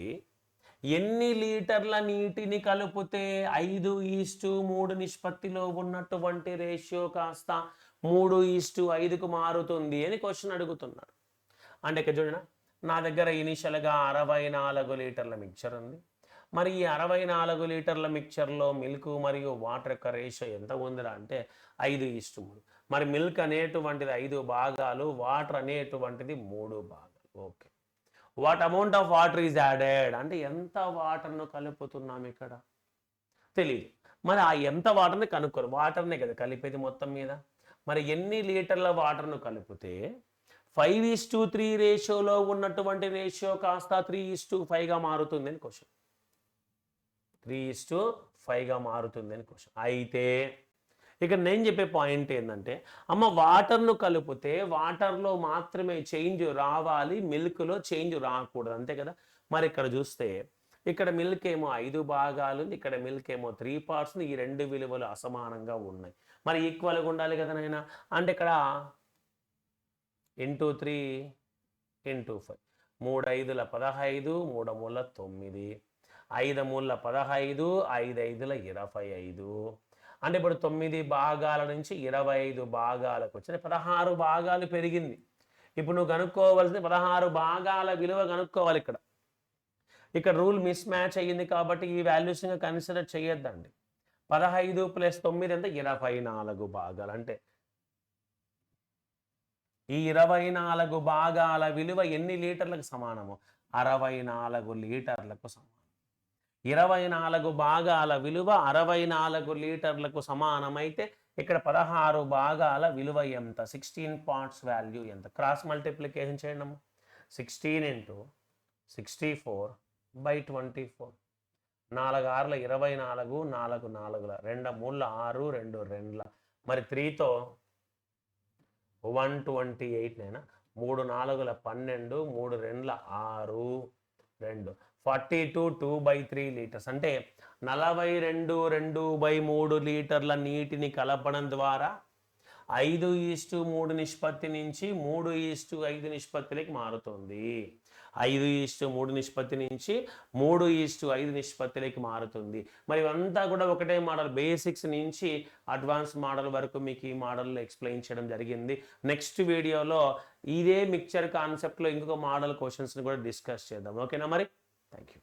ఎన్ని లీటర్ల నీటిని కలిపితే 5:3 నిష్పత్తిలో ఉన్నటువంటి రేషియో కాస్త 3:5కు మారుతుంది అని క్వశ్చన్ అడుగుతున్నాడు. అంటే ఇక్కడ చూడండి, నా దగ్గర ఇనిషియల్గా 64 లీటర్ల మిక్చర్ ఉంది. మరి ఈ 64 లీటర్ల మిక్చర్లో మిల్క్ మరియు వాటర్ యొక్క రేషియో ఎంత ఉందిరా అంటే 5:3. మరి మిల్క్ అనేటువంటిది 5 భాగాలు, వాటర్ అనేటువంటిది 3 భాగాలు. Okay. What amount of water is added అంటే ఎంత వాటర్ను కలుపుతున్నాం ఇక్కడ తెలియదు. మరి ఆ ఎంత వాటర్ని కనుక్కోరు, వాటర్నే కదా కలిపేది మొత్తం మీద. మరి ఎన్ని లీటర్ల వాటర్ను కలిపితే 5:3 రేషియోలో ఉన్నటువంటి రేషియో కాస్త 3:5గా మారుతుంది అని క్వశ్చన్. 3:5గా మారుతుంది అని క్వశ్చన్. అయితే ఇక్కడ నేను చెప్పే పాయింట్ ఏంటంటే, అమ్మ వాటర్ను కలిపితే వాటర్లో మాత్రమే చేంజ్ రావాలి, మిల్క్లో చేంజ్ రాకూడదు, అంతే కదా. మరి ఇక్కడ చూస్తే ఇక్కడ మిల్క్ ఏమో 5 భాగాలు, ఇక్కడ మిల్క్ ఏమో 3 పార్ట్స్. ఈ 2 విలువలు అసమానంగా ఉన్నాయి. మరి ఈక్వల్గా ఉండాలి కదా నాయన. అంటే ఇక్కడ × 3 × 5, 3 5ల 15, 3 3ల 9, 5 3ల 15, 5 5ల 25. అంటే ఇప్పుడు 9 భాగాల నుంచి 25 భాగాలకు వచ్చింది, 16 భాగాలు పెరిగింది. ఇప్పుడు నువ్వు కనుక్కోవాల్సింది 16 భాగాల విలువ కనుక్కోవాలి. ఇక్కడ రూల్ మిస్ మ్యాచ్ అయ్యింది కాబట్టి ఈ వాల్యూస్ ఇంకా కన్సిడర్ చేయొద్దండి. 15 + 9 ఎంత? 24 భాగాలు. అంటే ఈ 24 భాగాల విలువ ఎన్ని లీటర్లకు సమానము? 64 లీటర్లకు సమానం. 24 భాగాల విలువ 64 లీటర్లకు సమానమైతే ఇక్కడ 16 భాగాల విలువ ఎంత? 16 పార్ట్స్ వాల్యూ ఎంత? క్రాస్ మల్టిప్లికేషన్ చేయండి అమ్మ. 16 × 64/24. 4 6ల 24, 4 4ల 2 3ల 6, 2 2ల మరి 3తో 128 నైనా, 3 4ల 12, 3 2ల 6, 2 42 2/3 లీటర్స్. అంటే 42 2/3 లీటర్ల నీటిని కలపడం ద్వారా 5:3 నిష్పత్తి నుంచి 3:5 నిష్పత్తిలోకి మారుతుంది. 5:3 నిష్పత్తి నుంచి 3:5 నిష్పత్తిలోకి మారుతుంది. మరి ఇవంతా కూడా ఒకటే మోడల్, బేసిక్స్ నుంచి అడ్వాన్స్ మోడల్ వరకు మీకు ఈ మోడల్లో ఎక్స్ప్లెయిన్ చేయడం జరిగింది. నెక్స్ట్ వీడియోలో ఇదే మిక్చర్ కాన్సెప్ట్లో ఇంకొక మోడల్ క్వశ్చన్స్ని కూడా డిస్కస్ చేద్దాం. ఓకేనా మరి? Thank you.